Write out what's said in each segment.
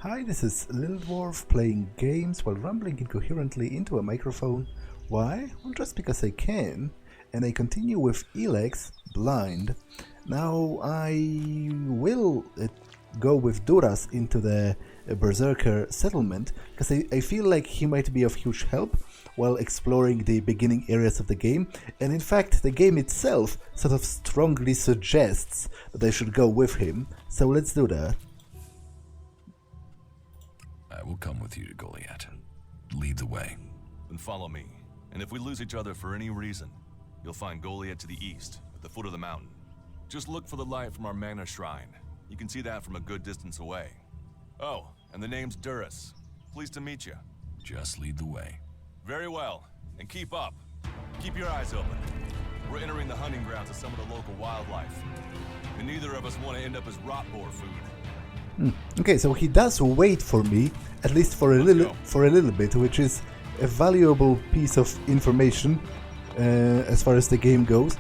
Hi, this is Little Dwarf playing games while rambling incoherently into a microphone. Why? Well, just because I can. And I continue with Elex, Blind. Now I will go with Duras into the Berserker settlement, because I feel like he might be of huge help while exploring the beginning areas of the game, and in fact the game itself sort of strongly suggests that I should go with him, so let's do that. I will come with you to Goliet. Lead the way. Then follow me, and if we lose each other for any reason, you'll find Goliet to the east, at the foot of the mountain. Just look for the light from our mana shrine. You can see that from a good distance away. Oh, and the name's Duras. Pleased to meet you. Just lead the way. Very well, and keep up. Keep your eyes open. We're entering the hunting grounds of some of the local wildlife, and neither of us want to end up as rot boar food. Okay, so he does wait for me, at least for a little bit, which is a valuable piece of information as far as the game goes.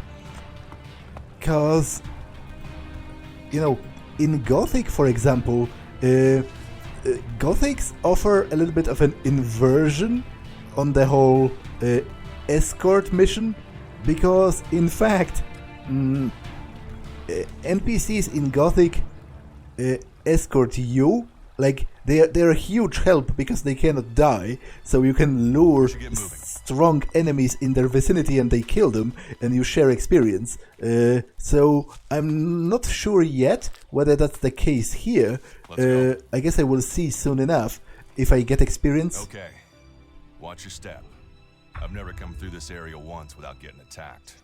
Because, you know, in Gothic, for example, Gothics offer a little bit of an inversion on the whole escort mission, because in fact NPCs in Gothic escort you, like they're a huge help because they cannot die, so you can lure strong enemies in their vicinity and they kill them and you share experience. So I'm not sure yet whether that's the case here. I guess I will see soon enough if I get experience. Okay, watch your step. I've never come through this area once without getting attacked.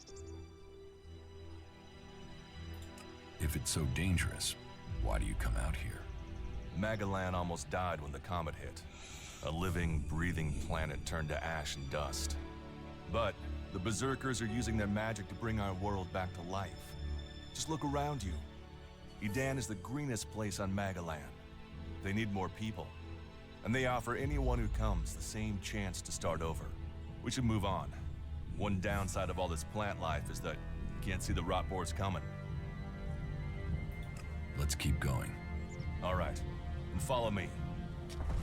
If it's so dangerous, why do you come out here? Magalan almost died when the comet hit. A living, breathing planet turned to ash and dust. But the Berserkers are using their magic to bring our world back to life. Just look around you. Edan is the greenest place on Magalan. They need more people, and they offer anyone who comes the same chance to start over. We should move on. One downside of all this plant life is that you can't see the rot boars coming. Let's keep going. All right, and follow me.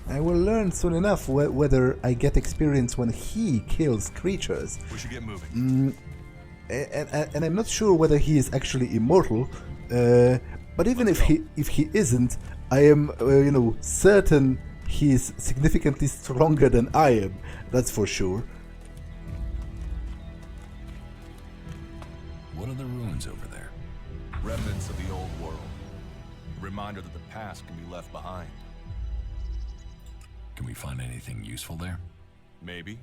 I will learn soon enough whether I get experience when he kills creatures. We should get moving. And I'm not sure whether he is actually immortal. But even if he isn't, I am certain he is significantly stronger than I am. That's for sure. What are the ruins over there? Remnants of the old world. A reminder that the past can be left behind. Can we find anything useful there? Maybe.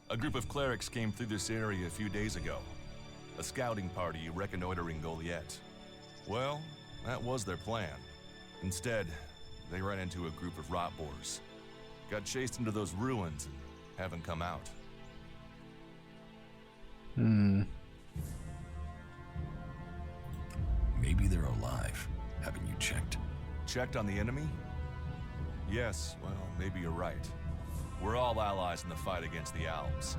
A group of clerics came through this area a few days ago. A scouting party reconnoitering Goliet. Well, that was their plan. Instead, they ran into a group of rot boars. Got chased into those ruins and haven't come out. Maybe they're alive. Haven't you checked? Checked on the enemy? Yes, well, maybe you're right. We're all allies in the fight against the Alps.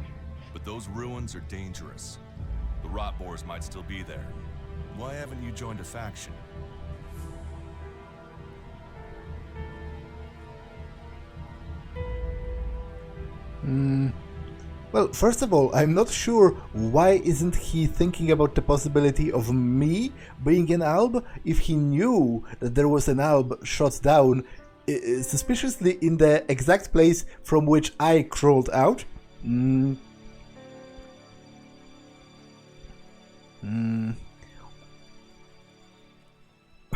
But those ruins are dangerous. The rot boars might still be there. Why haven't you joined a faction? Well, first of all, I'm not sure why isn't he thinking about the possibility of me being an alb if he knew that there was an alb shot down suspiciously in the exact place from which I crawled out.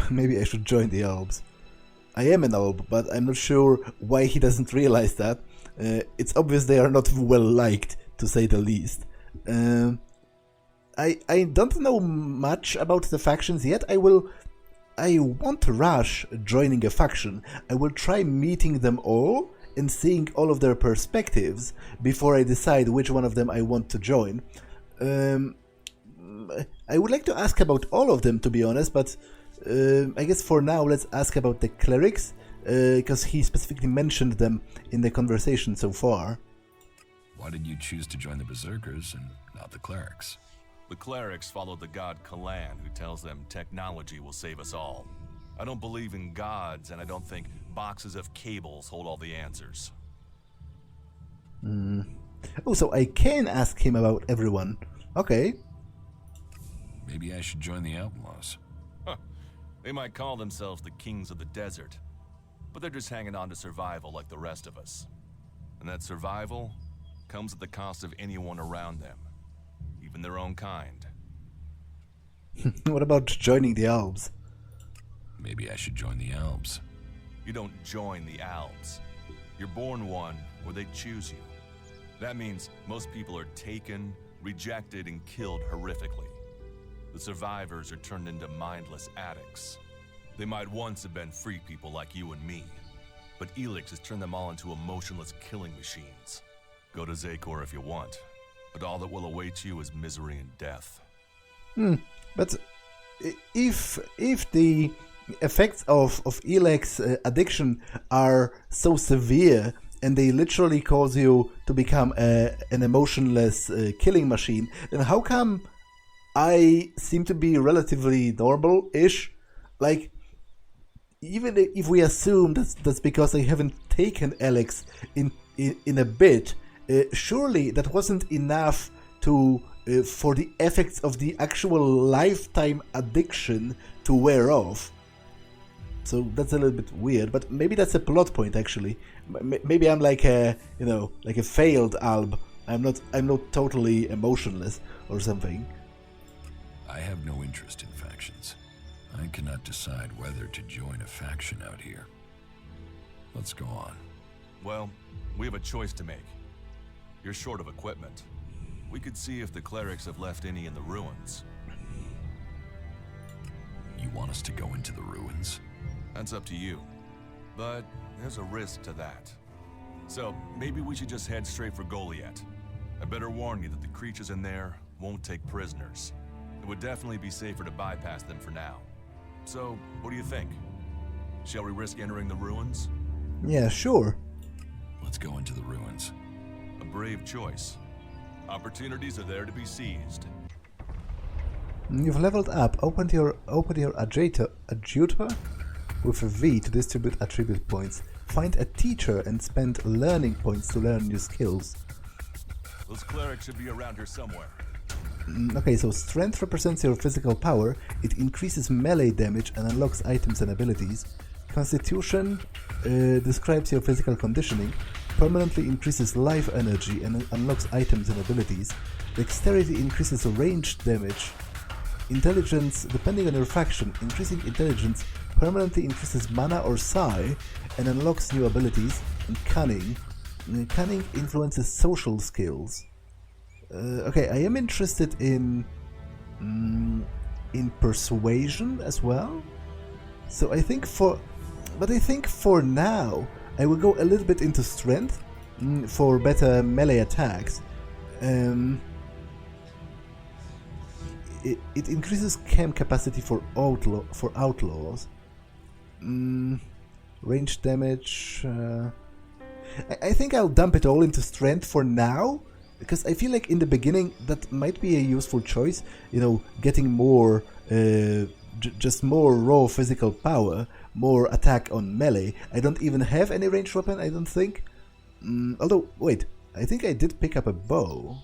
Maybe I should join the albs. I am an alb, but I'm not sure why he doesn't realize that. It's obvious they are not well liked, to say the least. I don't know much about the factions yet. I won't rush joining a faction. I will try meeting them all and seeing all of their perspectives before I decide which one of them I want to join. I would like to ask about all of them, to be honest, but I guess for now let's ask about the clerics, because he specifically mentioned them in the conversation so far. Why did you choose to join the Berserkers and not the clerics? The clerics follow the god Kalan, who tells them technology will save us all. I don't believe in gods, and I don't think boxes of cables hold all the answers. Oh, so I can ask him about everyone. Okay. Maybe I should join the outlaws. Huh. They might call themselves the kings of the desert, but they're just hanging on to survival like the rest of us. And that survival comes at the cost of anyone around them, even their own kind. What about joining the Alps? Maybe I should join the elves. You don't join the Alps. You're born one, or they choose you. That means most people are taken, rejected, and killed horrifically. The survivors are turned into mindless addicts. They might once have been free people like you and me, but Elex has turned them all into emotionless killing machines. Go to Zakor if you want, but all that will await you is misery and death. But if the effects of Elex addiction are so severe and they literally cause you to become an emotionless killing machine, then how come I seem to be relatively normal-ish? Like, even if we assume that's because I haven't taken Elex in a bit, surely that wasn't enough to for the effects of the actual lifetime addiction to wear off. So that's a little bit weird, but maybe that's a plot point actually. Maybe I'm like a, like a failed alb. I'm not totally emotionless or something. I have no interest in factions. I cannot decide whether to join a faction out here. Let's go on. Well, we have a choice to make. You're short of equipment. We could see if the clerics have left any in the ruins. You want us to go into the ruins? That's up to you. But there's a risk to that. So maybe we should just head straight for Goliet. I better warn you that the creatures in there won't take prisoners. It would definitely be safer to bypass them for now. So, what do you think? Shall we risk entering the ruins? Yeah, sure. Let's go into the ruins. A brave choice. Opportunities are there to be seized. You've leveled up. Open your adjutor with a V to distribute attribute points. Find a teacher and spend learning points to learn new skills. Those clerics should be around here somewhere. Okay, so strength represents your physical power. It increases melee damage and unlocks items and abilities. Constitution describes your physical conditioning, permanently increases life energy and unlocks items and abilities. Dexterity increases ranged damage. Intelligence, depending on your faction, increasing intelligence permanently increases mana or psi and unlocks new abilities. And cunning. Cunning influences social skills. Okay, I am interested in persuasion as well. So I think for now I will go a little bit into strength for better melee attacks. It increases chem capacity for outlaws. Range damage. I think I'll dump it all into strength for now, because I feel like in the beginning that might be a useful choice. Getting more, just more raw physical power, more attack on melee. I don't even have any ranged weapon, I don't think. Although, wait, I think I did pick up a bow.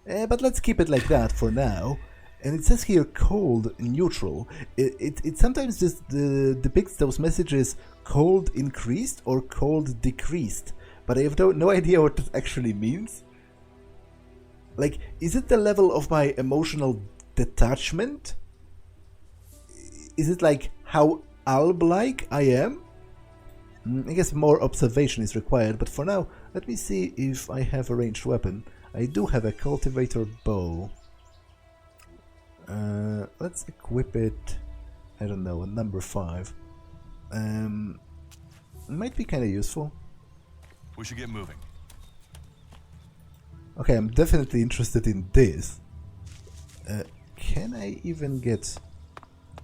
But let's keep it like that for now. And it says here cold neutral. It sometimes just depicts those messages cold increased or cold decreased. But I have no idea what that actually means. Like, is it the level of my emotional detachment? Is it like how alb-like I am? I guess more observation is required, but for now, let me see if I have a ranged weapon. I do have a cultivator bow. Let's equip it, I don't know, a number 5. Might be kind of useful. We should get moving. Okay, I'm definitely interested in this. Can I even get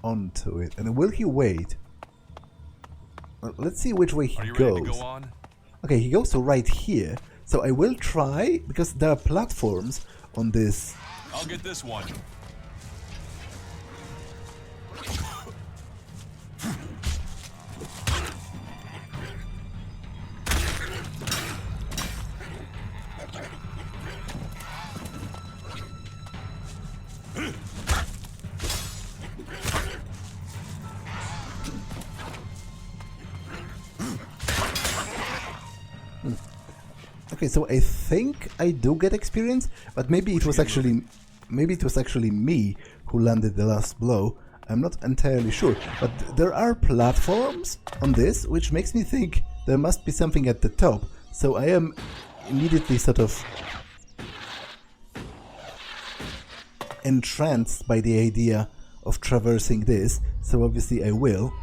onto it? And will he wait? Let's see which way he Are you goes. ready to go on? Okay, he goes to right here. So I will try, because there are platforms on this. I'll get this one. Okay, so I think I do get experience, but maybe it was actually me who landed the last blow. I'm not entirely sure, but there are platforms on this, which makes me think there must be something at the top. So I am immediately sort of entranced by the idea of traversing this, so obviously I will.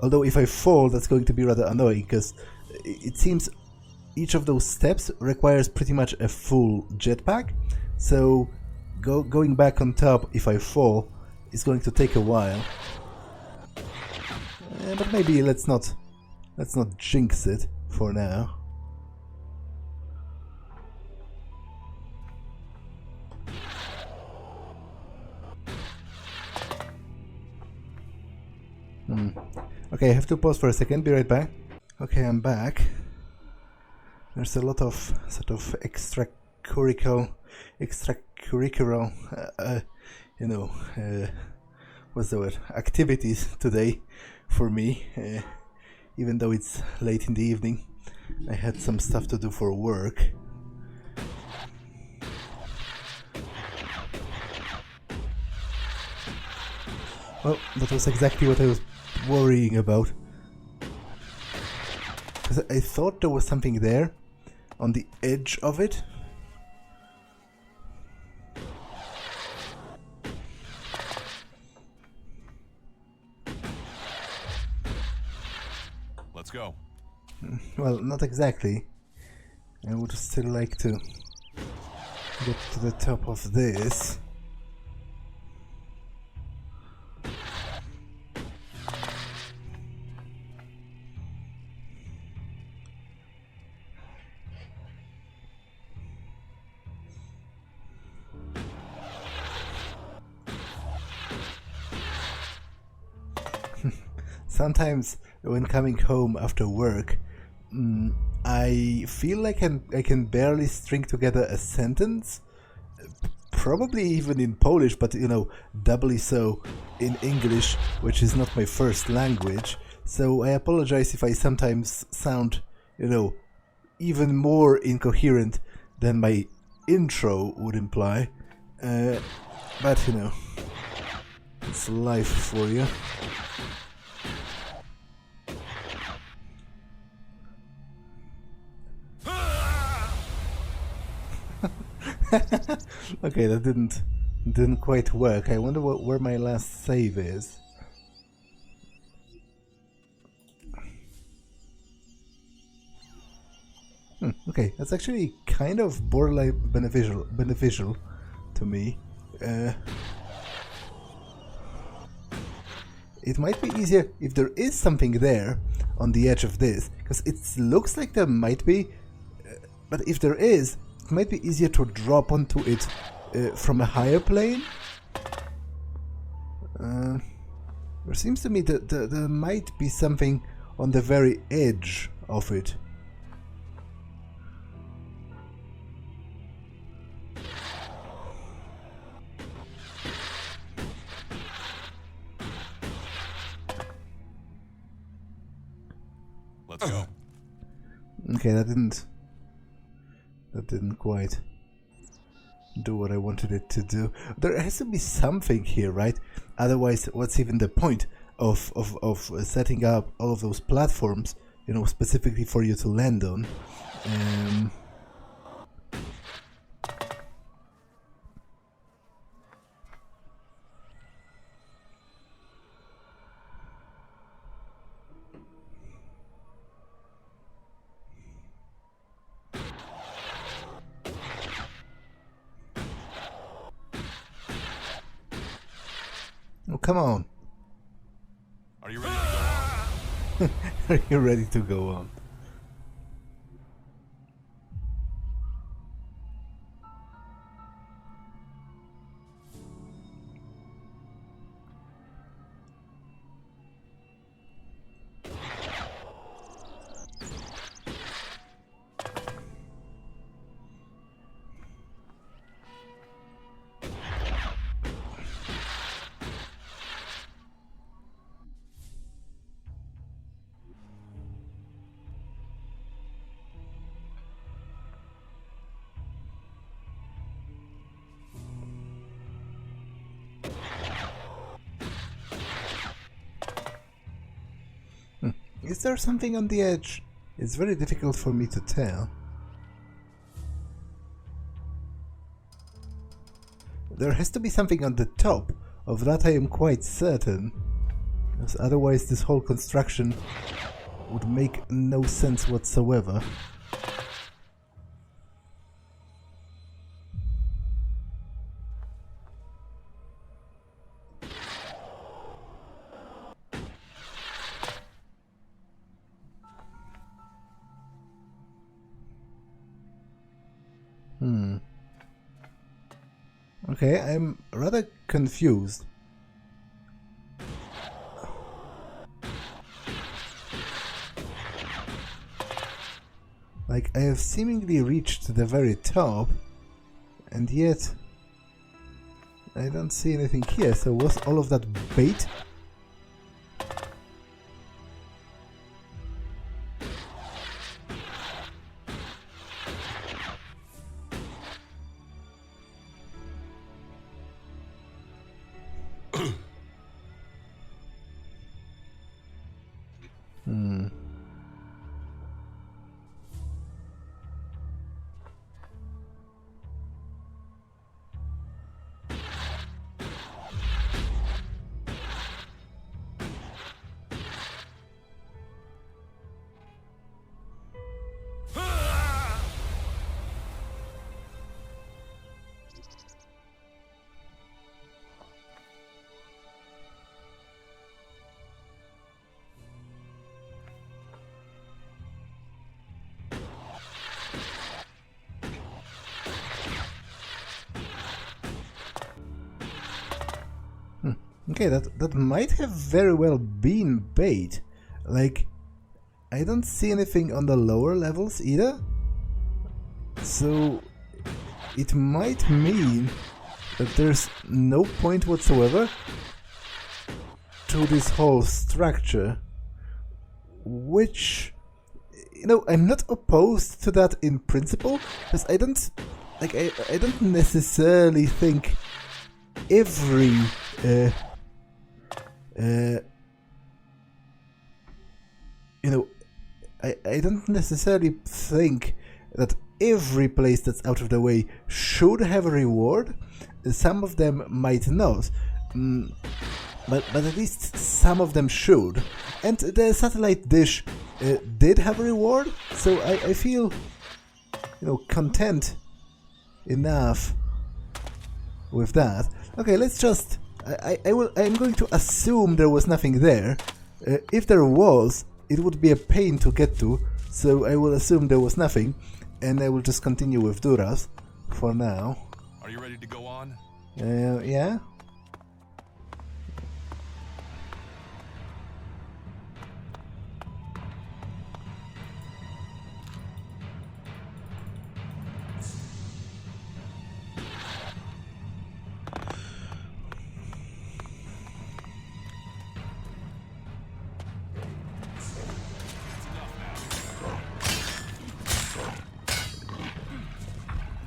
Although if I fall, that's going to be rather annoying, because it seems each of those steps requires pretty much a full jetpack, so going back on top if I fall is going to take a while. But maybe let's not jinx it for now. Okay, I have to pause for a second, be right back. Okay, I'm back. There's a lot of sort of extracurricular, what's the word? Activities today for me. Even though it's late in the evening, I had some stuff to do for work. Well, that was exactly what I was worrying about. Because I thought there was something there on the edge of it. Let's go. Well, not exactly. I would still like to get to the top of this. Sometimes when coming home after work, I feel like I can barely string together a sentence, probably even in Polish, but doubly so in English, which is not my first language. So I apologize if I sometimes sound, even more incoherent than my intro would imply. But it's life for you. Okay, that didn't quite work. I wonder where my last save is. Okay, that's actually kind of borderline beneficial to me. It might be easier if there is something there on the edge of this, because it looks like there might be, but if there is, it might be easier to drop onto it from a higher plane. There seems to me that there might be something on the very edge of it. Let's go. Okay, that didn't quite do what I wanted it to do. There has to be something here, right? Otherwise, what's even the point of setting up all of those platforms, specifically for you to land on? Oh, come on. Are you ready to go on? Are you ready to go on? Is there something on the edge? It's very difficult for me to tell. There has to be something on the top, of that I am quite certain. Because otherwise this whole construction would make no sense whatsoever. Okay, I'm rather confused. Like, I have seemingly reached the very top, and yet I don't see anything here, so was all of that bait? Okay, that might have very well been bait. Like, I don't see anything on the lower levels either. So, it might mean that there's no point whatsoever to this whole structure. Which, you know, I'm not opposed to that in principle, because I don't necessarily think every you know, I don't necessarily think that every place that's out of the way should have a reward. Some of them might not, but at least some of them should. And the satellite dish did have a reward, so I feel, you know, content enough with that. Okay, let's just. I'm going to assume there was nothing there. If there was, it would be a pain to get to, so I will assume there was nothing, and I will just continue with Duras for now. Are you ready to go on? Yeah?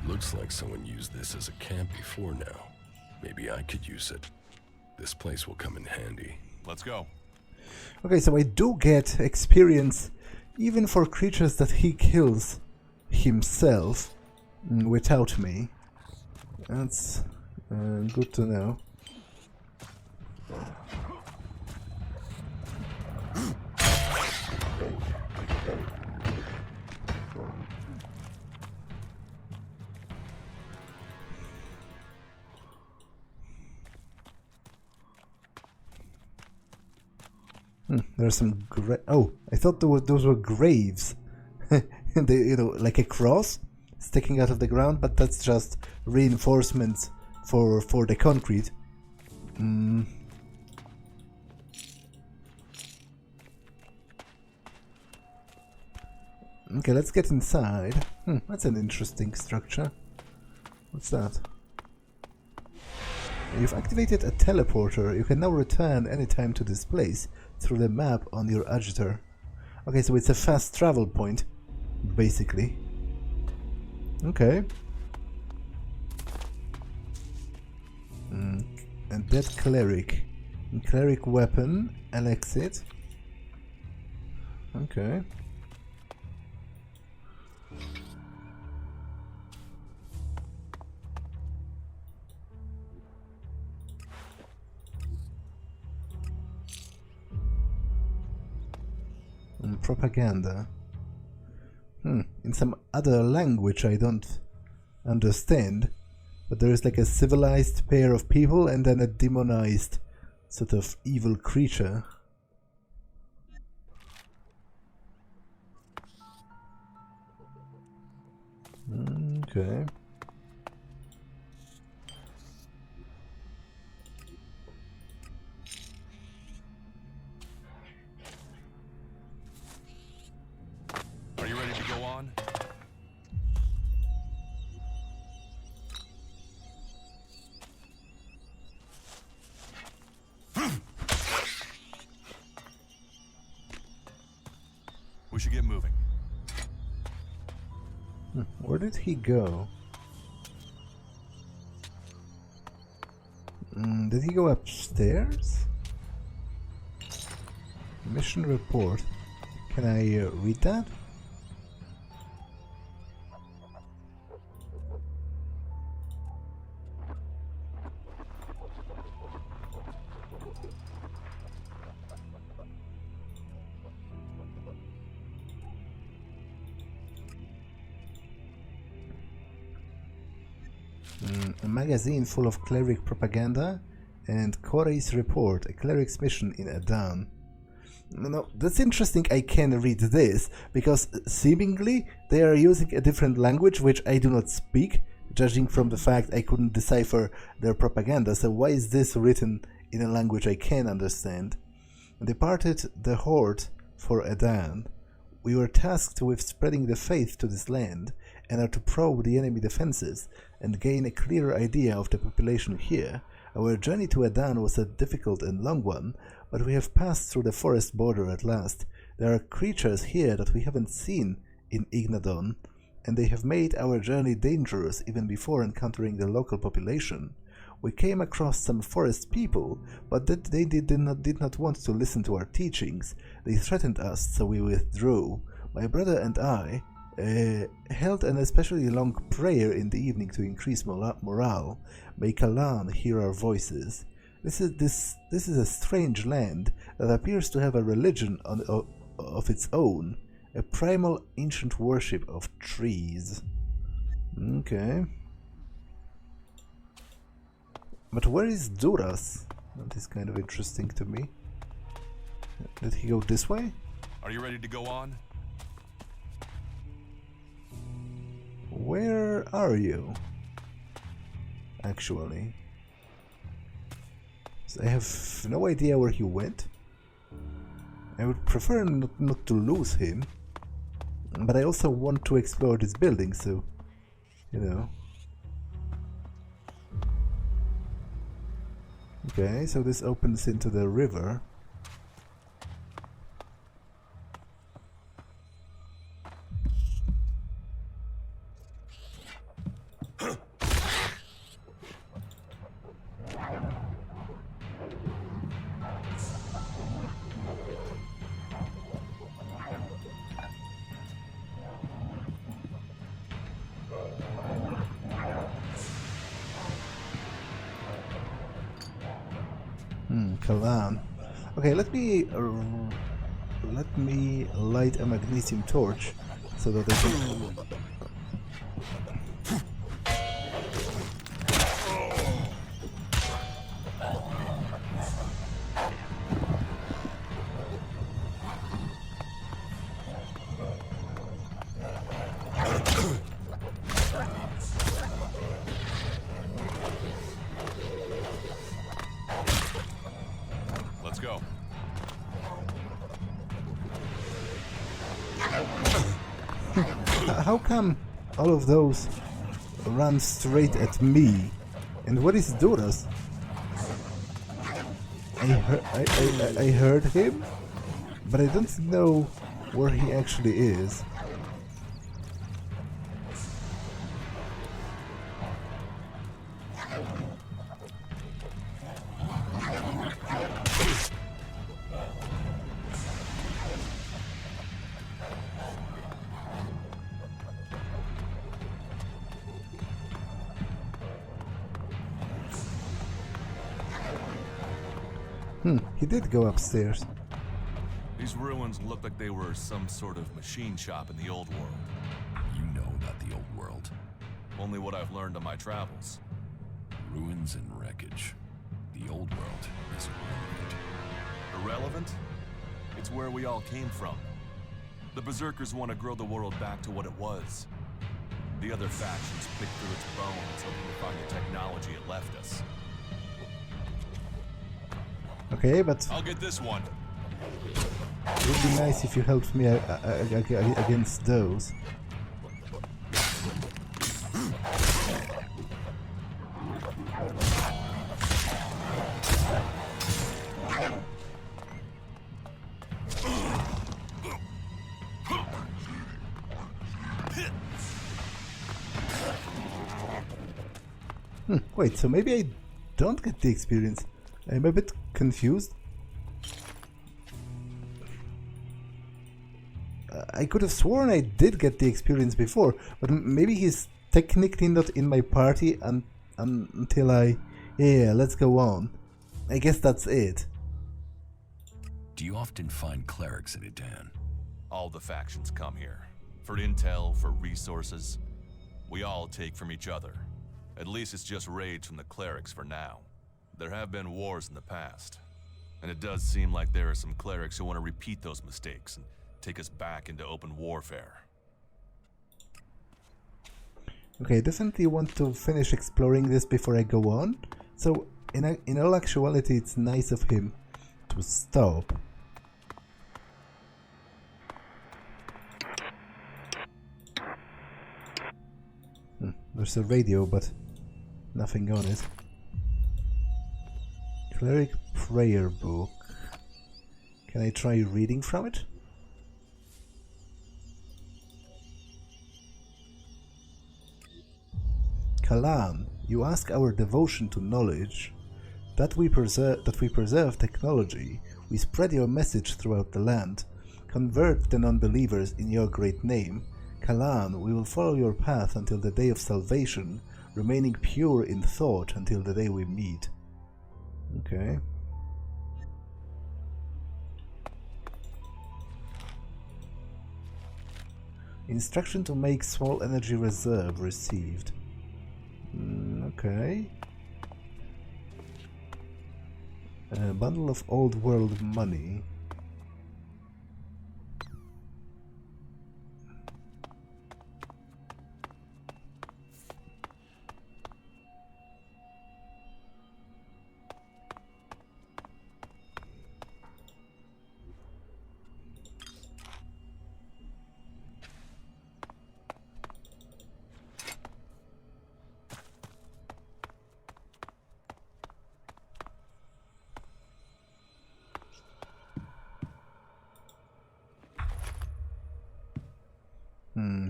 Looks like someone used this as a camp before now. Maybe I could use it. This place will come in handy. Let's go. Okay, so I do get experience even for creatures that he kills himself without me. That's good to know. There's some oh, I thought those were graves. They, you know, like a cross sticking out of the ground, but that's just reinforcements for the concrete. Okay, let's get inside. That's an interesting structure. What's that? You've activated a teleporter. You can now return anytime to this place through the map on your agitator. Okay, so it's a fast travel point, basically. Okay. And that cleric. Cleric weapon, Elex it. Okay. Propaganda. In some other language I don't understand, but there is like a civilized pair of people and then a demonized sort of evil creature. Okay. Are you ready to go on? We should get moving. Where did he go? Did he go upstairs? Mission report. Can I read that? A magazine full of cleric propaganda and Corey's report, a cleric's mission in Adan. No, that's interesting. I can read this because seemingly they are using a different language which I do not speak, judging from the fact I couldn't decipher their propaganda. So why is this written in a language I can understand? Departed the horde for Adan. We were tasked with spreading the faith to this land and are to probe the enemy defenses and gain a clearer idea of the population here. Our journey to Adan was a difficult and long one, but we have passed through the forest border at last. There are creatures here that we haven't seen in Ignadon, and they have made our journey dangerous even before encountering the local population. We came across some forest people, but they did not want to listen to our teachings. They threatened us, so we withdrew. My brother and I held an especially long prayer in the evening to increase morale. May Kalan hear our voices. This is a strange land that appears to have a religion of its own, a primal ancient worship of trees. Okay. But where is Duras? That is kind of interesting to me. Did he go this way? Are you ready to go on? Where are you? Actually. So I have no idea where he went. I would prefer not to lose him. But I also want to explore this building, so... you know. Okay, so this opens into the river. Kalan. Okay, let me light a magnesium torch so that I can. How come all of those run straight at me? And what is Duras? I heard him, but I don't know where he actually is. He did go upstairs. These ruins look like they were some sort of machine shop in the old world. You know about the old world. Only what I've learned on my travels. Ruins and wreckage. The old world is irrelevant. Irrelevant? It's where we all came from. The Berserkers want to grow the world back to what it was. The other factions pick through its bones, hoping to find the technology it left us. Okay, but I'll get this one. it would be nice if you helped me against those. Wait, so maybe I don't get the experience. I'm a bit confused. I could have sworn I did get the experience before, but maybe he's technically not in my party until I... Yeah, let's go on. I guess that's it. Do you often find clerics in Edan? All the factions come here. For intel, for resources. We all take from each other. At least it's just raids from the clerics for now. There have been wars in the past. And it does seem like there are some clerics who want to repeat those mistakes and take us back into open warfare. Okay, I definitely want to finish exploring this before I go on. So, in all actuality, it's nice of him to stop. There's a radio, but nothing on it. Cleric prayer book. Can I try reading from it? Kalan, you ask our devotion to knowledge, that we preserve technology, we spread your message throughout the land. Convert the non-believers in your great name. Kalan, we will follow your path until the day of salvation, remaining pure in thought until the day we meet. Okay. Instruction to make small energy reserve received. Okay. A bundle of old world money.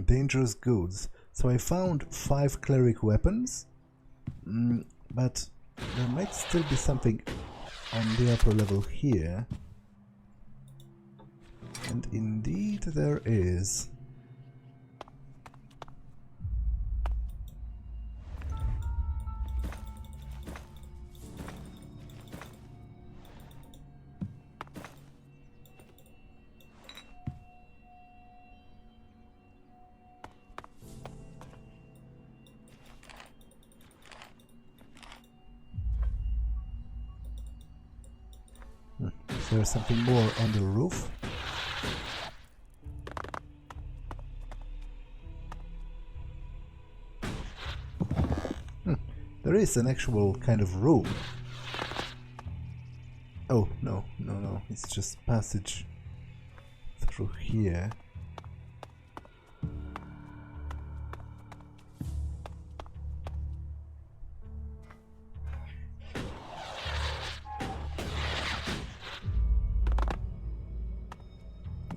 Dangerous goods. So I found 5 cleric weapons, but there might still be something on the upper level here. And indeed there is. Is there something more on the roof? There is an actual kind of room. Oh, no, it's just passage through here.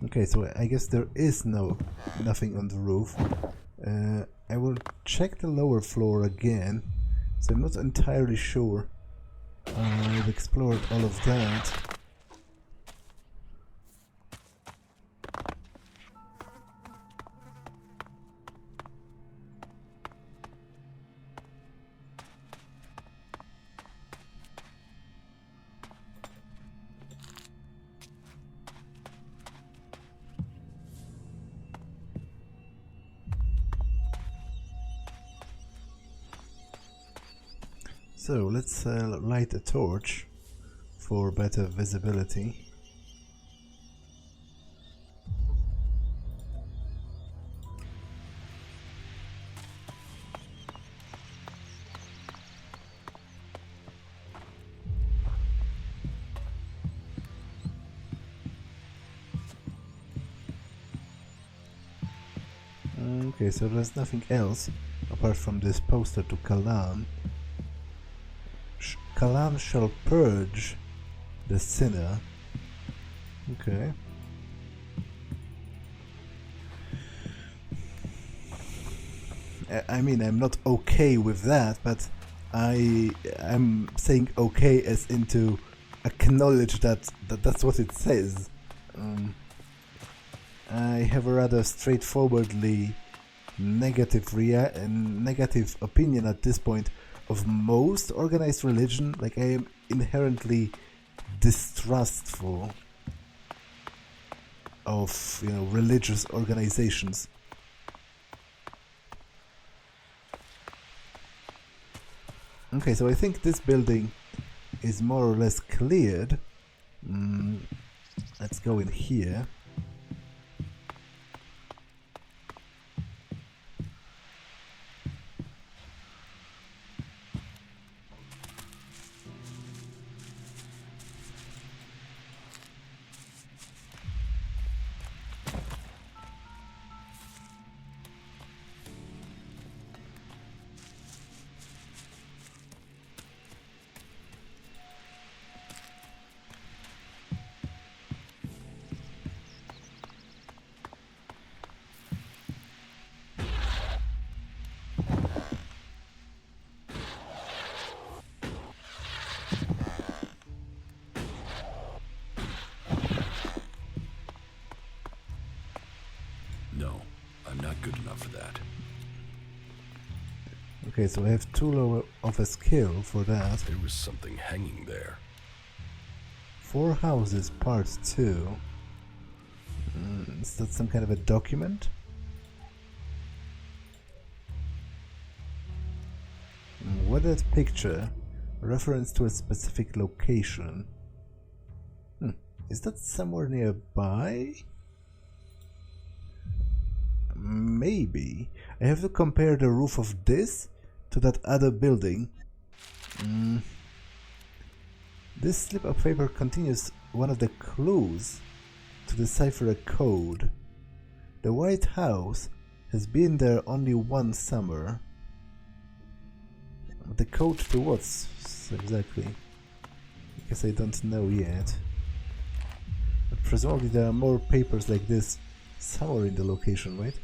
Okay, so I guess there is nothing on the roof. I will check the lower floor again, so I'm not entirely sure I've explored all of that. So let's light a torch for better visibility. Okay, so there's nothing else apart from this poster to Kalan. Kalan shall purge the sinner. Okay. I mean, I'm not okay with that, but I'm saying okay as into acknowledge that that's what it says. I have a rather straightforwardly negative opinion at this point of most organized religion. Like, I am inherently distrustful of, you know, religious organizations. Okay, so I think this building is more or less cleared. Let's go in here. Good enough for that. Okay, so I have too low of a skill for that. There was something hanging there. 4 houses, part 2. Is that some kind of a document? Weathered picture, reference to a specific location. Is that somewhere nearby? Maybe. I have to compare the roof of this to that other building. This slip of paper continues one of the clues to decipher a code. The White House has been there only one summer. The code to what exactly? I guess I don't know yet. But presumably there are more papers like this somewhere in the location, right?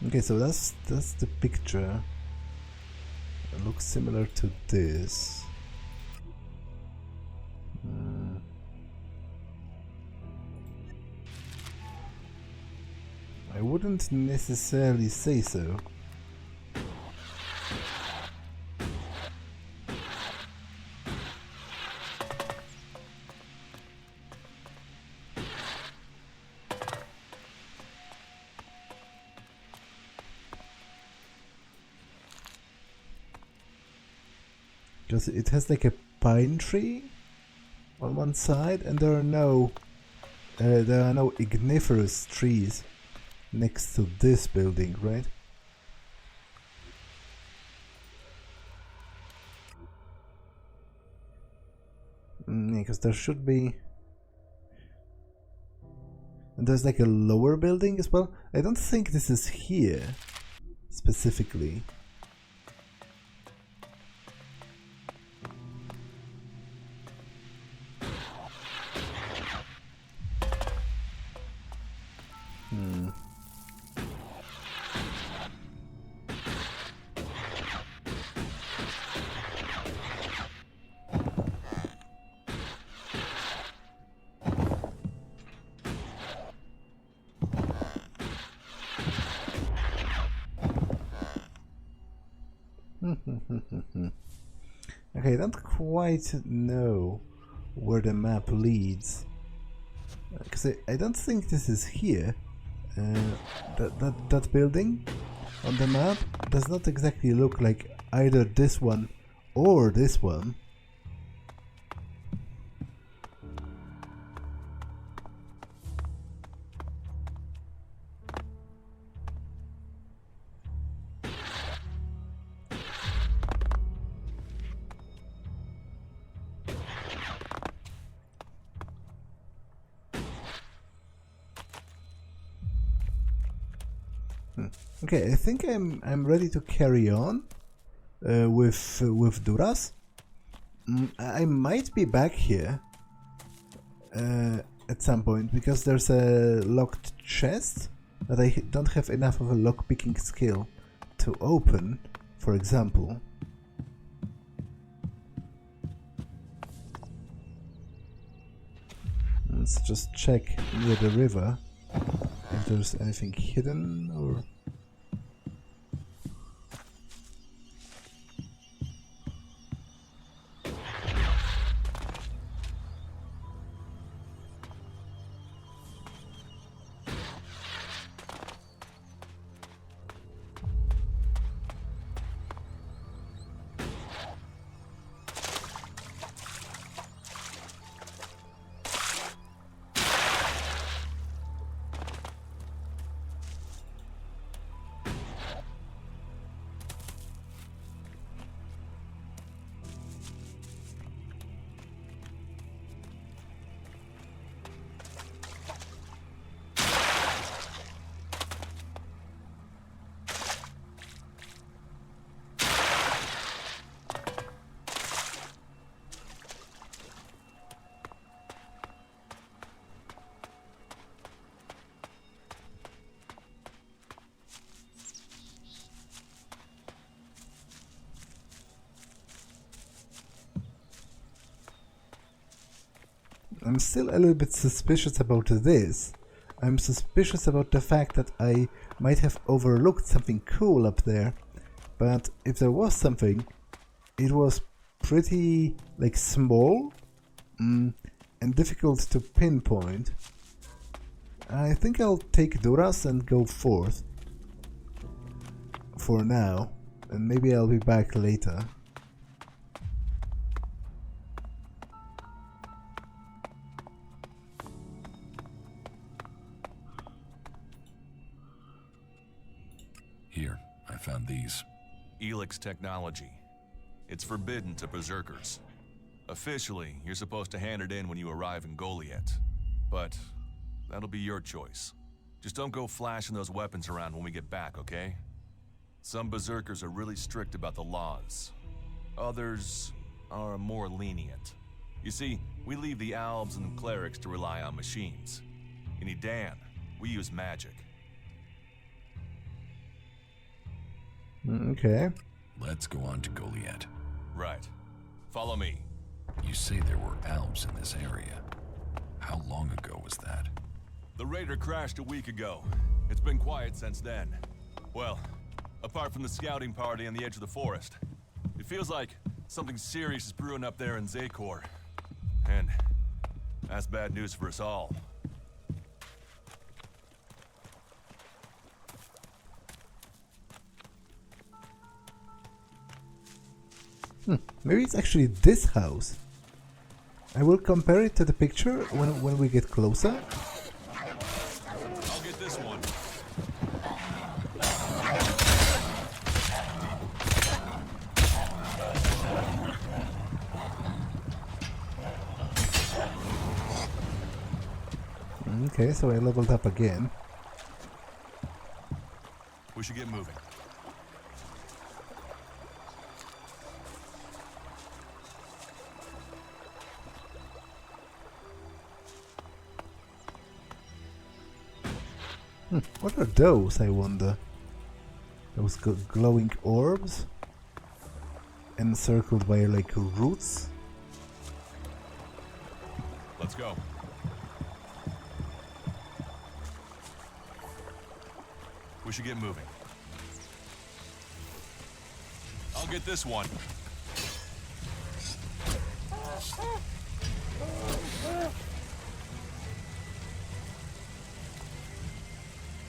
Okay, so that's the picture. It looks similar to this. I wouldn't necessarily say so. Because it has like a pine tree on one side, and there are no igniferous trees next to this building, right? Because there should be. And there's like a lower building as well. I don't think this is here specifically. Okay, I don't quite know where the map leads. Because I don't think this is here. That building on the map does not exactly look like either this one or this one. Okay, I think I'm ready to carry on with Duras. I might be back here at some point because there's a locked chest that I don't have enough of a lockpicking skill to open, for example. Let's just check near the river if there's anything hidden or... I'm still a little bit suspicious about this. I'm suspicious about the fact that I might have overlooked something cool up there. But if there was something, it was pretty, like, small and difficult to pinpoint. I think I'll take Duras and go forth for now, and maybe I'll be back later. Here, I found these. Elex technology. It's forbidden to Berserkers. Officially, you're supposed to hand it in when you arrive in Goliet. But that'll be your choice. Just don't go flashing those weapons around when we get back, okay? Some Berserkers are really strict about the laws. Others are more lenient. You see, we leave the Albs and the Clerics to rely on machines. In Edan, we use magic. Okay. Let's go on to Goliet. Right. Follow me. You say there were Albs in this area. How long ago was that? The raider crashed a week ago. It's been quiet since then. Well, apart from the scouting party on the edge of the forest. It feels like something serious is brewing up there in Zakor. And that's bad news for us all. Maybe it's actually this house. I will compare it to the picture when we get closer. I'll get this one. Okay, so I leveled up again. We should get moving. What are those, I wonder? Those glowing orbs? Encircled by, like, roots? Let's go. We should get moving. I'll I'll get this one.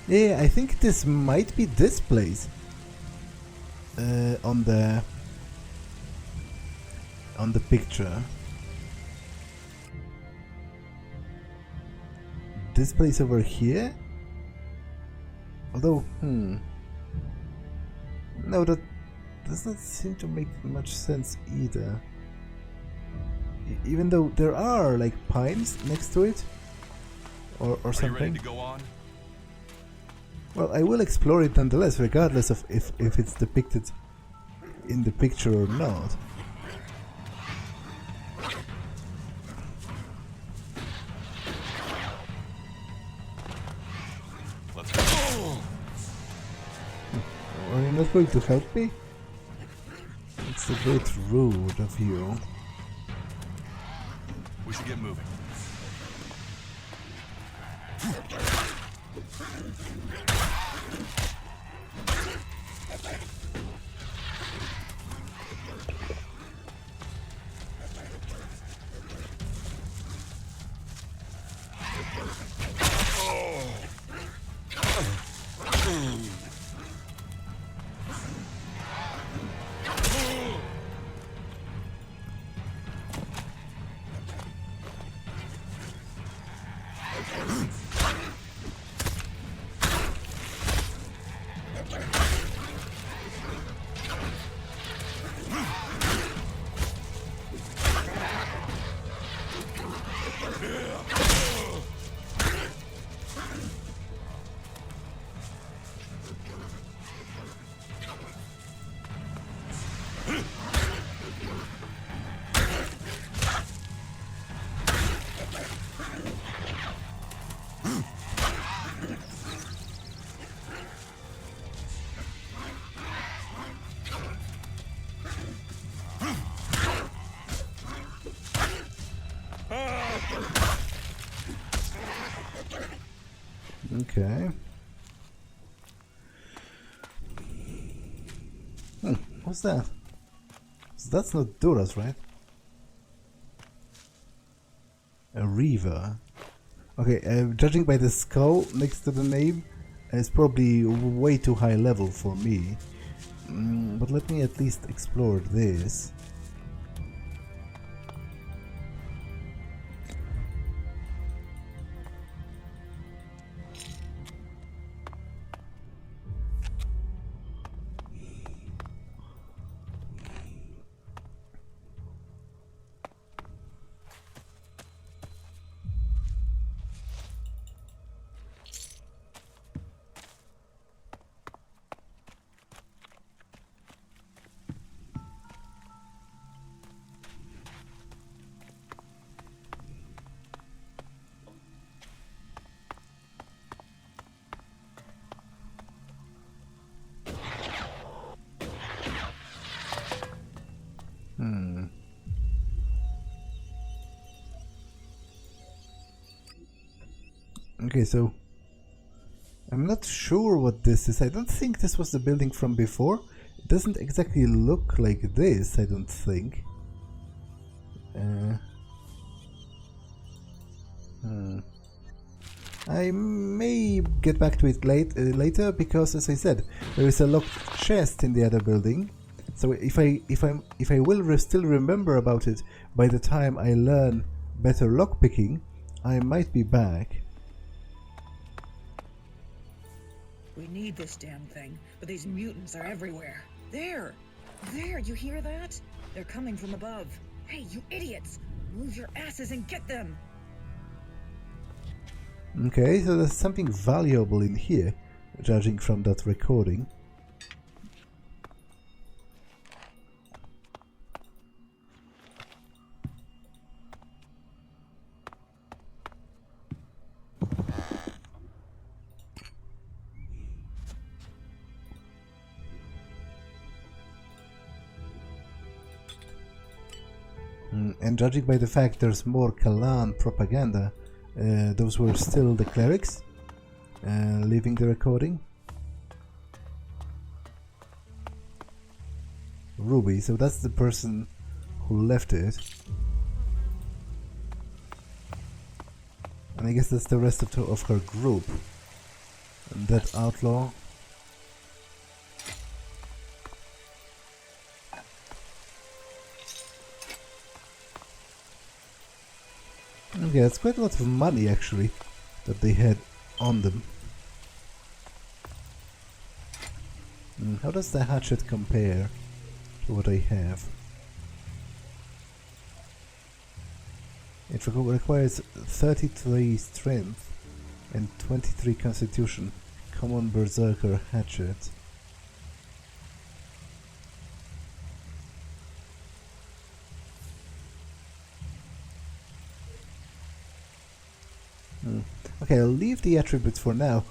Yeah, I think this might be this place. On the picture. This place over here? Although, no, that does not seem to make much sense either. Even though there are like pines next to it, or something. Are you ready to go on? Well, I will explore it nonetheless, regardless of if it's depicted in the picture or not. Let's go. Are you not going to help me? It's a bit rude of you. We should get moving. Okay. What's that? So that's not Duras, right? A Reaver. Okay, judging by the skull next to the name, it's probably way too high level for me. But let me at least explore this. Okay, so I'm not sure what this is. I don't think this was the building from before. It doesn't exactly look like this, I don't think. I may get back to it later, because as I said, there is a locked chest in the other building. So if I will still remember about it by the time I learn better lockpicking, I might be back. We need this damn thing, but these mutants are everywhere. There! There, you hear that? They're coming from above. Hey, you idiots! Move your asses and get them! Okay, so there's something valuable in here, judging from that recording. And judging by the fact there's more Kalan propaganda, those were still the clerics leaving the recording. Ruby, so that's the person who left it. And I guess that's the rest of her group. And that outlaw. Okay, that's quite a lot of money actually that they had on them. How does the hatchet compare to what I have? It requires 33 strength and 23 constitution. Common Berserker hatchet. Okay, I'll leave the attributes for now.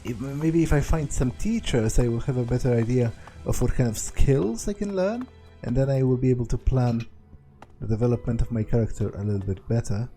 Maybe if I find some teachers, I will have a better idea of what kind of skills I can learn, and then I will be able to plan the development of my character a little bit better.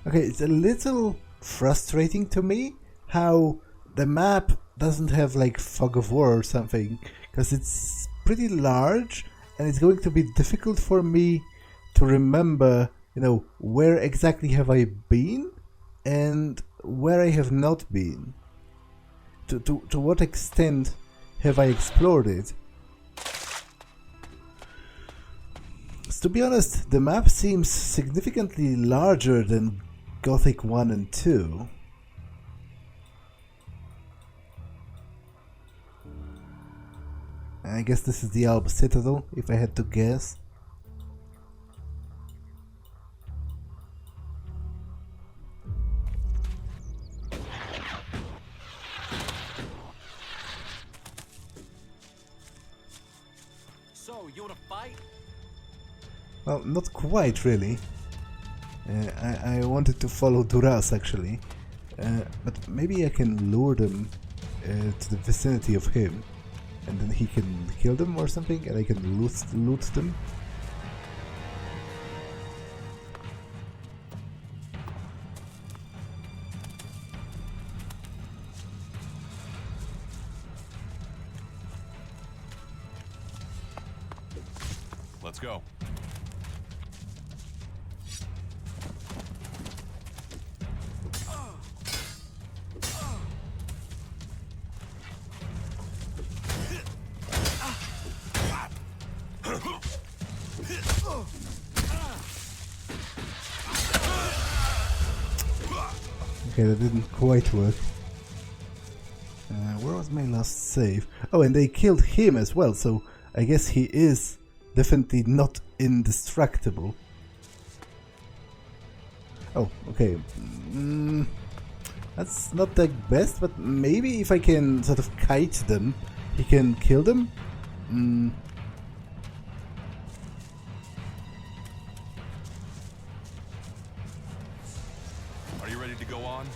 Okay, it's a little frustrating to me how the map doesn't have like fog of war or something, because it's pretty large and it's going to be difficult for me to remember, you know, where exactly have I been and where I have not been. To what extent have I explored it? To be honest, the map seems significantly larger than Gothic 1 and 2. I guess this is the Alb Citadel, if I had to guess. So, you wanna fight? Well, not quite really. I wanted to follow Duras actually, but maybe I can lure them to the vicinity of him, and then he can kill them or something, and I can loot them. Let's go. Okay, that didn't quite work. Where was my last save? Oh, and they killed him as well, so I guess he is definitely not indestructible. Oh, okay. That's not the best, but maybe if I can sort of kite them, he can kill them? Are you ready to go on?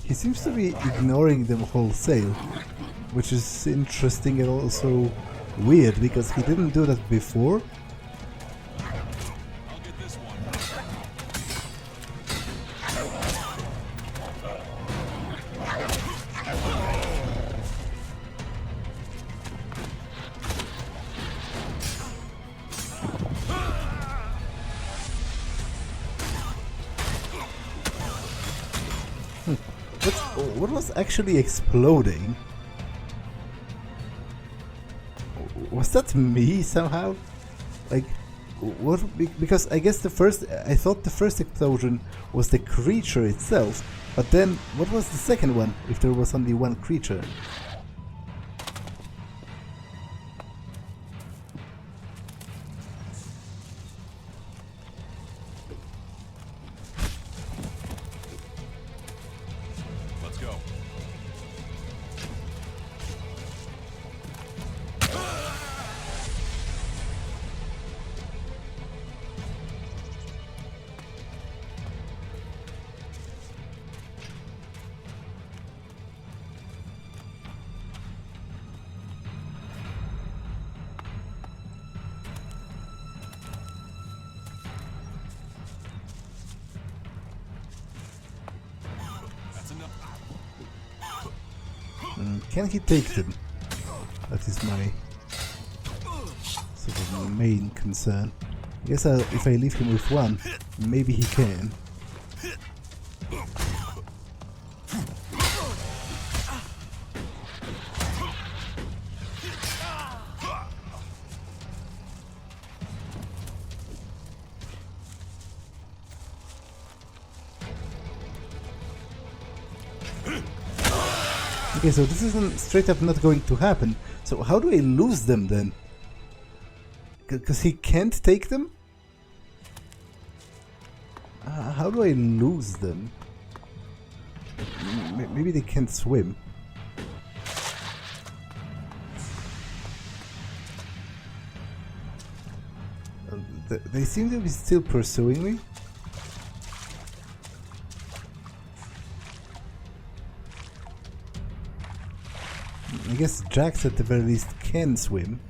He seems to be ignoring them wholesale, which is interesting and also weird because he didn't do that before. I'll get this one. What was actually exploding? Was that me somehow? Like, what? Because I guess I thought the first explosion was the creature itself, but then what was the second one if there was only one creature? Let's go. That's enough. Can he take them? That is my sort of main concern. I guess if I leave him with one, maybe he can. Okay, so this isn't straight up not going to happen. So how do I lose them then? Because he can't take them? How do I lose them? Maybe they can't swim. They seem to be still pursuing me. I guess Jax at the very least can swim.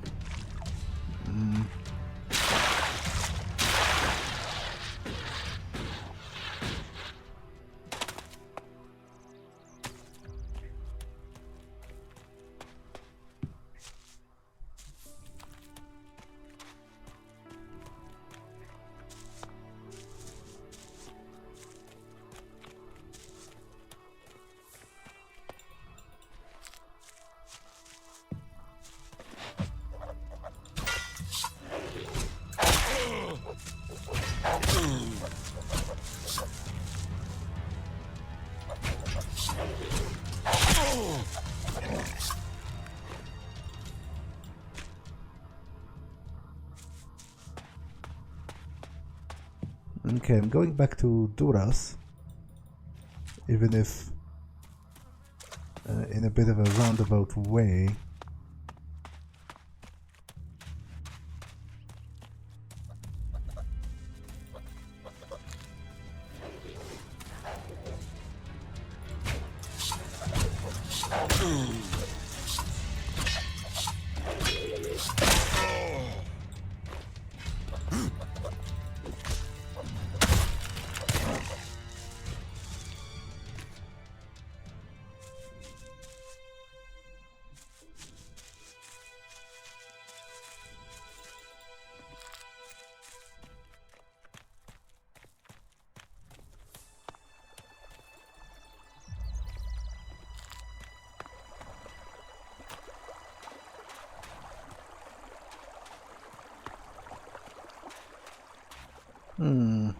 Okay, I'm going back to Duras, even if in a bit of a roundabout way. Maybe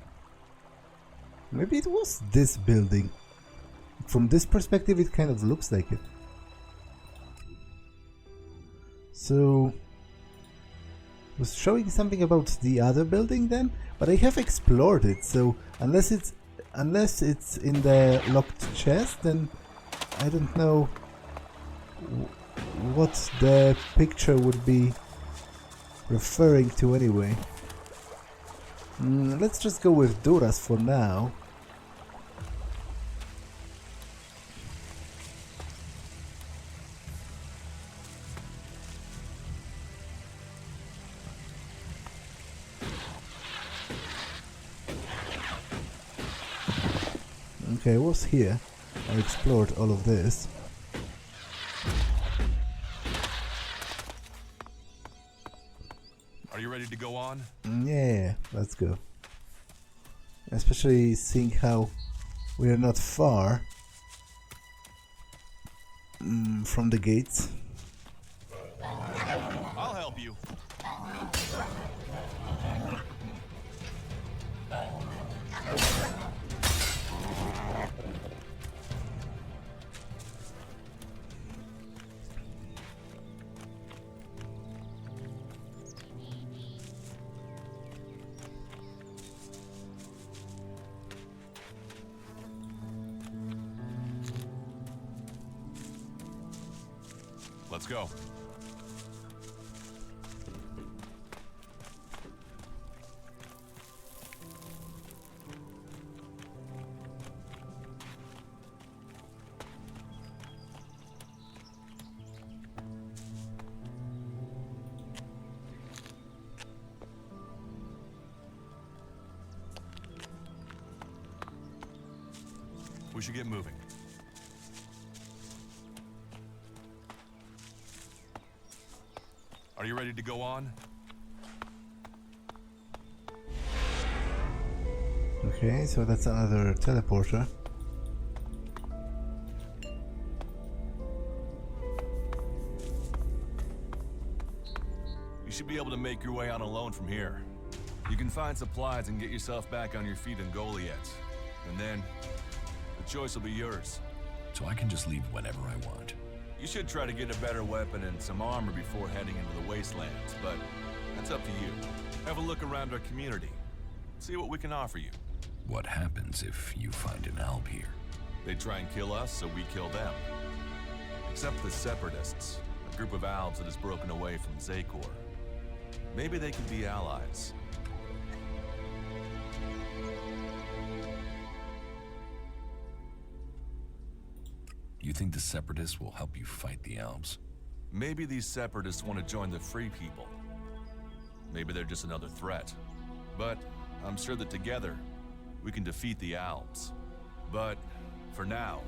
it was this building. From this perspective, it kind of looks like it. So, was showing something about the other building then, but I have explored it. So unless it's in the locked chest, then I don't know what the picture would be referring to anyway. Let's just go with Duras for now. Okay, I was here. I explored all of this. Are you ready to go on? Yeah, let's go. Especially seeing how we are not far from the gates. I'll help you. Let's go. We should get moving. Are you ready to go on? Okay, so that's another teleporter. You should be able to make your way on alone from here. You can find supplies and get yourself back on your feet in Goliet. And then, the choice will be yours. So I can just leave whenever I want. You should try to get a better weapon and some armor before heading into the wastelands, but that's up to you. Have a look around our community. See what we can offer you. What happens if you find an alb here? They try and kill us, so we kill them. Except the Separatists, a group of albs that has broken away from Zakor. Maybe they could be allies. You think the Separatists will help you fight the Albs? Maybe these Separatists want to join the Free People. Maybe they're just another threat. But I'm sure that together, we can defeat the Albs. But for now,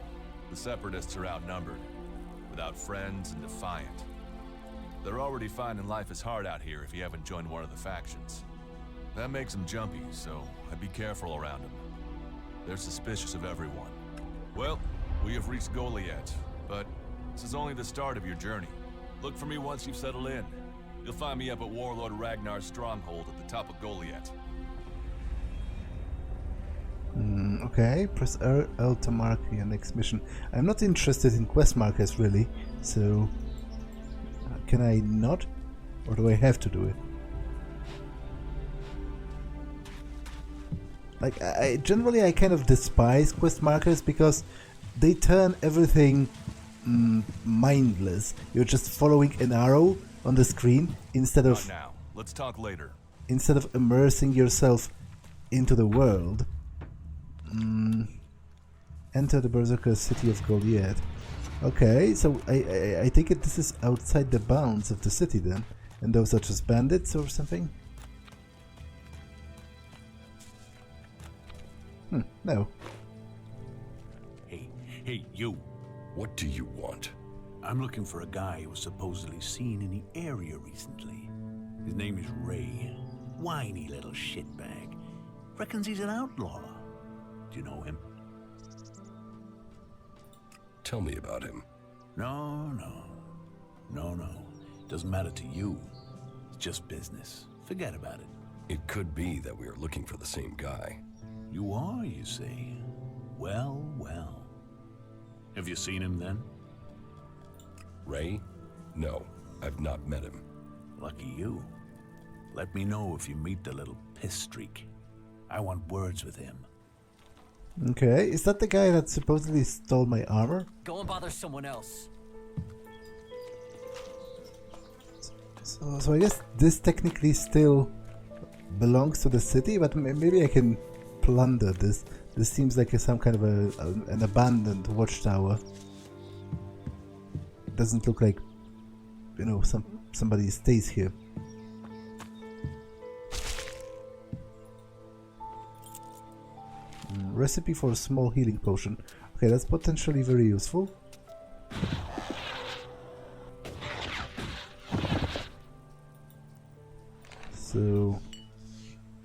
the Separatists are outnumbered, without friends and defiant. They're already finding life is hard out here if you haven't joined one of the factions. That makes them jumpy, so I'd be careful around them. They're suspicious of everyone. Well, we have reached Goliet, but this is only the start of your journey. Look for me once you've settled in. You'll find me up at Warlord Ragnar's stronghold at the top of Goliet. Okay, press L to mark your next mission. I'm not interested in quest markers really, so can I not? Or do I have to do it? Like, I generally kind of despise quest markers because they turn everything mindless. You're just following an arrow on the screen instead of Not now. Let's talk later. Instead of immersing yourself into the world. Enter the Berserker city of Goliet. Okay, so I take it this is outside the bounds of the city then, and those are just bandits or something? No. Hey, you. What do you want? I'm looking for a guy who was supposedly seen in the area recently. His name is Ray. Whiny little shitbag. Reckons he's an outlaw. Do you know him? Tell me about him. No. Doesn't matter to you. It's just business. Forget about it. It could be that we are looking for the same guy. You are, you say? Well, well. Have you seen him then? Ray? No, I've not met him. Lucky you. Let me know if you meet the little piss streak. I want words with him. Okay, is that the guy that supposedly stole my armor? Go and bother someone else. So I guess this technically still belongs to the city, but maybe I can plunder this. This seems like some kind of an abandoned watchtower. Doesn't look like, you know, somebody stays here. Recipe for a small healing potion. Okay, that's potentially very useful. So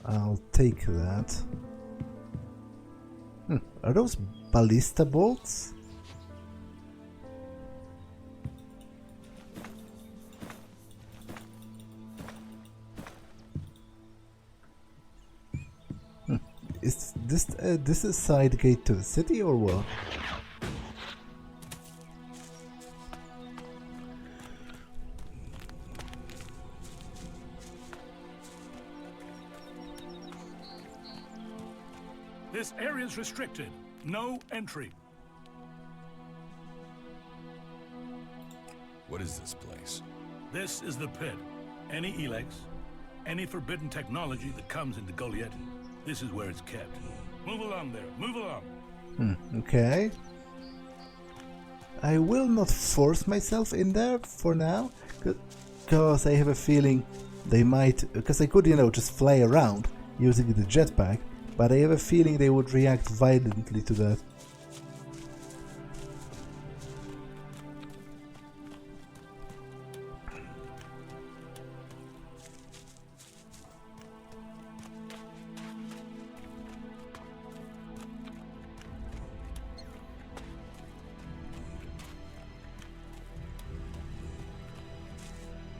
I'll take that. Are those ballista bolts? Is this a side gate to the city or what? This area's restricted. No entry. What is this place? This is the pit. Any Elex, any forbidden technology that comes into Goliet, this is where it's kept. Move along there. Move along. Okay. I will not force myself in there for now, because I have a feeling they might, because I could, you know, just fly around using the jetpack, but I have a feeling they would react violently to that.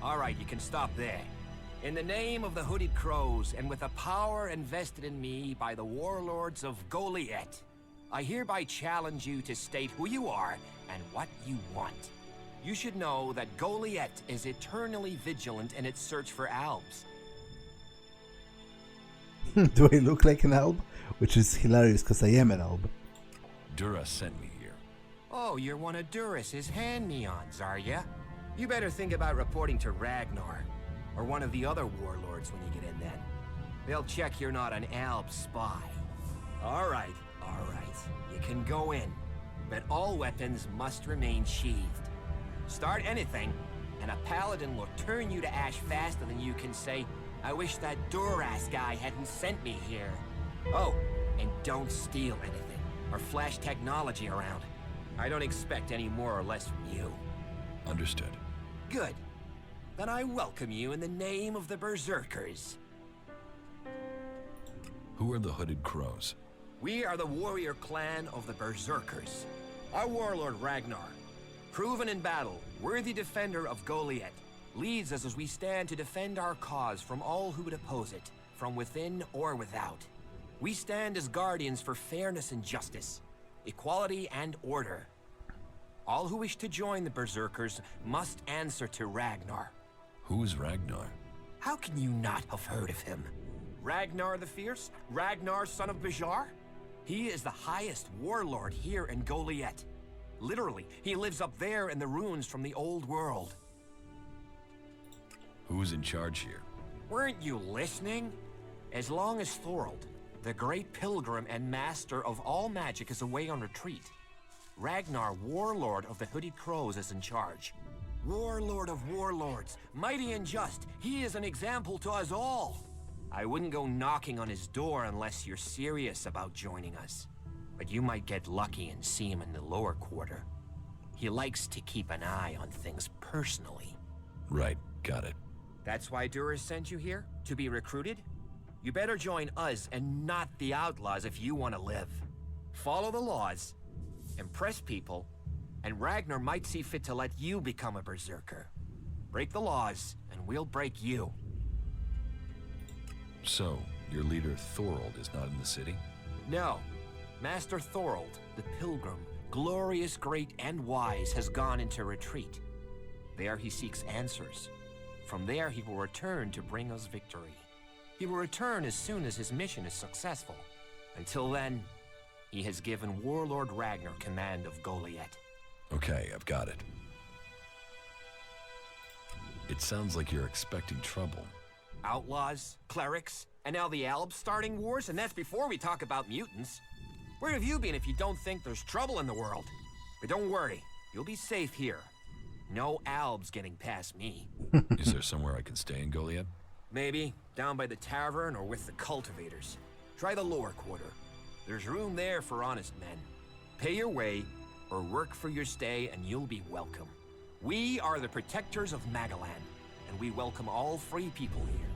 All right, you can stop there. In the name of the Hooded Crows, and with the power invested in me by the warlords of Goliet, I hereby challenge you to state who you are and what you want. You should know that Goliet is eternally vigilant in its search for albs. Do I look like an alb? Which is hilarious, because I am an alb. Duras sent me here. Oh, you're one of Duras' hand-me-ons, are ya? You better think about reporting to Ragnar, or one of the other warlords when you get in then. They'll check you're not an alb spy. All right. You can go in, but all weapons must remain sheathed. Start anything, and a paladin will turn you to ash faster than you can say, I wish that Duras guy hadn't sent me here. Oh, and don't steal anything, or flash technology around. I don't expect any more or less from you. Understood. Good. Then I welcome you in the name of the Berserkers. Who are the Hooded Crows? We are the warrior clan of the Berserkers. Our warlord Ragnar, proven in battle, worthy defender of Goliet, leads us as we stand to defend our cause from all who would oppose it, from within or without. We stand as guardians for fairness and justice, equality and order. All who wish to join the Berserkers must answer to Ragnar. Who is Ragnar? How can you not have heard of him? Ragnar the Fierce? Ragnar, son of Bajar? He is the highest warlord here in Goliet. Literally, he lives up there in the ruins from the old world. Who's in charge here? Weren't you listening? As long as Thorold, the great pilgrim and master of all magic, is away on retreat, Ragnar, warlord of the Hooded Crows, is in charge. Warlord of warlords, mighty and just, he is an example to us all. I wouldn't go knocking on his door unless you're serious about joining us. But you might get lucky and see him in the lower quarter. He likes to keep an eye on things personally. Right, got it. That's why Duras sent you here? To be recruited? You better join us and not the outlaws if you want to live. Follow the laws, impress people, and Ragnar might see fit to let you become a berserker. Break the laws, and we'll break you. So, your leader Thorold is not in the city? No. Master Thorold, the Pilgrim, glorious, great, and wise, has gone into retreat. There he seeks answers. From there he will return to bring us victory. He will return as soon as his mission is successful. Until then, he has given Warlord Ragnar command of Goliet. Okay, I've got it. It sounds like you're expecting trouble. Outlaws, clerics, and now the Albs starting wars, and that's before we talk about mutants. Where have you been if you don't think there's trouble in the world? But don't worry, you'll be safe here. No Albs getting past me. Is there somewhere I can stay in Goliet? Maybe, down by the tavern or with the cultivators. Try the lower quarter. There's room there for honest men. Pay your way, or work for your stay, and you'll be welcome. We are the protectors of Magaland, and we welcome all free people here.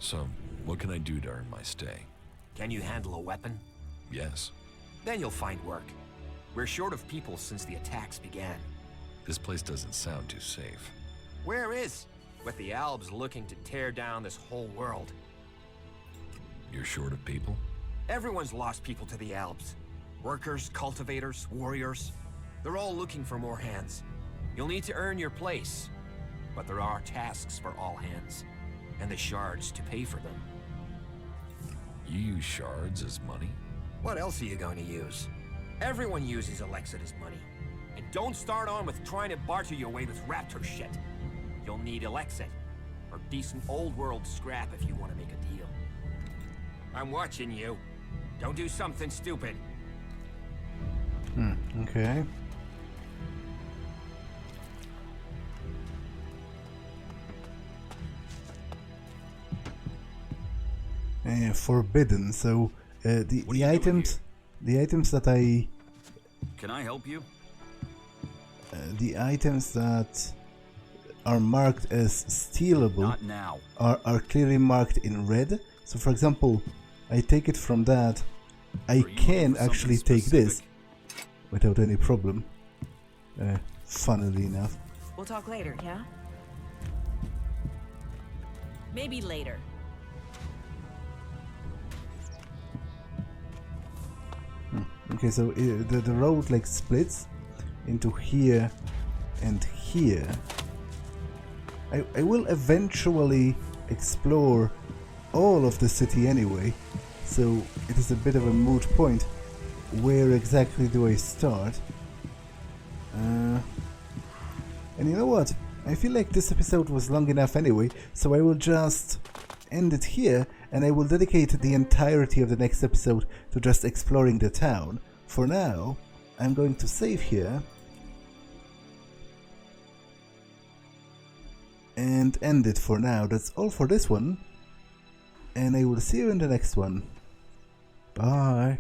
So, what can I do to earn my stay? Can you handle a weapon? Yes. Then you'll find work. We're short of people since the attacks began. This place doesn't sound too safe. Where is? With the Albs looking to tear down this whole world. You're short of people? Everyone's lost people to the Albs. Workers, cultivators, warriors. They're all looking for more hands. You'll need to earn your place. But there are tasks for all hands. And the shards to pay for them. You use shards as money? What else are you going to use? Everyone uses Elex as money. And don't start on with trying to barter your way with raptor shit. You'll need Elex or decent old world scrap if you want to make a deal. I'm watching you. Don't do something stupid. Okay. Forbidden. So the items that I Can I help you? the items that are marked as stealable Not now. are clearly marked in red. So for example, I take it from that I can actually take this without any problem, funnily enough. We'll talk later, yeah? Maybe later. Okay, so the road like splits into here and here. I will eventually explore all of the city anyway, so it is a bit of a moot point. Where exactly do I start? And you know what? I feel like this episode was long enough anyway, so I will just end it here, and I will dedicate the entirety of the next episode to just exploring the town. For now, I'm going to save here and end it for now. That's all for this one, and I will see you in the next one. Bye.